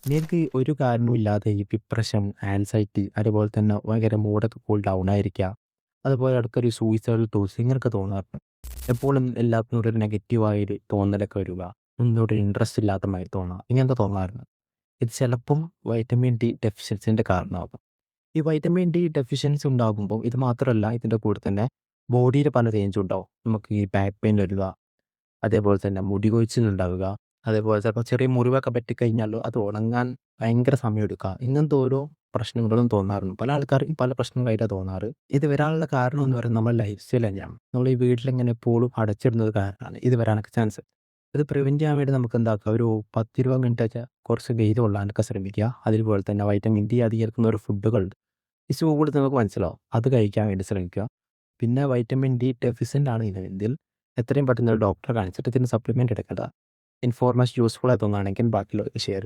നിനക്ക് ഒരു കാരണവുമില്ലാതെ ഈ ഡിപ്രഷൻ, ആൻസൈറ്റി അതുപോലെ തന്നെ ഭയങ്കര മൂഡൊക്കെ കൂൾ ഡൗൺ ആയിരിക്കുക. അതുപോലെ ഇടയ്ക്കൊരു സൂയിസൈഡൽ തോട്ട്സ് ഇങ്ങനെയൊക്കെ തോന്നാറുണ്ട്. എപ്പോഴും എല്ലാത്തിനോടും ഒരു നെഗറ്റീവായൊരു തോന്നലൊക്കെ വരിക. ഒന്നിനോടും ഇൻട്രസ്റ്റ് ഇല്ലാത്ത മാതിരി തോന്നുക. ഇങ്ങനത്തെ തോന്നാറുണ്ട്. ഇത് ചിലപ്പം വൈറ്റമിൻ ഡി ഡെഫിഷ്യൻസിൻ്റെ കാരണമാകും. ഈ വൈറ്റമിൻ ഡി ഡെഫിഷ്യൻസി ഉണ്ടാകുമ്പോൾ ഇത് മാത്രമല്ല ഇതിൻ്റെ കൂടെ തന്നെ ബോഡിയിൽ പല ചേഞ്ചും ഉണ്ടാവും. നമുക്ക് ഈ ബാക്ക് പെയിൻ വരിക, അതേപോലെ തന്നെ മുടി കൊഴിച്ചിലുണ്ടാവുക, അതേപോലെ ചിലപ്പോൾ ചെറിയ മുറിവൊക്കെ പറ്റിക്കഴിഞ്ഞാൽ അത് ഉണങ്ങാൻ ഭയങ്കര സമയമെടുക്കുക. ഇങ്ങനത്തെ ഓരോ പ്രശ്നങ്ങളും തോന്നാറുണ്ട്. പല ആൾക്കാർക്കും പല പ്രശ്നങ്ങളായിട്ടാണ് തോന്നാറ്. ഇത് വരാനുള്ള കാരണം എന്ന് പറയുന്നത് നമ്മുടെ ലൈഫ് സ്റ്റൈൽ തന്നെയാണ്. നമ്മൾ ഈ വീട്ടിലിങ്ങനെ എപ്പോഴും അടച്ചിടുന്നത് കാരണമാണ് ഇത് വരാനൊക്കെ ചാൻസ്. ഇത് പ്രിവെൻറ്റ് ചെയ്യാൻ വേണ്ടി നമുക്ക് എന്താക്കുക, ഒരു 10-20 മിനിറ്റൊക്കെ കുറച്ച് വെയിൽ കൊള്ളാനൊക്കെ ശ്രമിക്കുക. അതുപോലെ തന്നെ വൈറ്റമിൻ ഡി അധികരിക്കുന്ന ഒരു ഫുഡുകളുണ്ട്. ഈ സൂപ്പ് നമുക്ക് മനസ്സിലാവും. അത് കഴിക്കാൻ വേണ്ടി ശ്രമിക്കുക. പിന്നെ വൈറ്റമിൻ ഡി ഡെഫിഷ്യൻ്റ് ആണ് ഇതെങ്കിൽ എത്രയും പെട്ടെന്ന് ഒരു ഡോക്ടറെ കാണിച്ചിട്ട് ഇതിന് സപ്ലിമെൻ്റ് എടുക്കേണ്ടതാണ്. ഇൻഫോർമേഷൻ യൂസ്ഫുൾ ആയി തോന്നുകയാണെങ്കിൽ ബാക്കിയുള്ളവർക്ക് ഷെയർ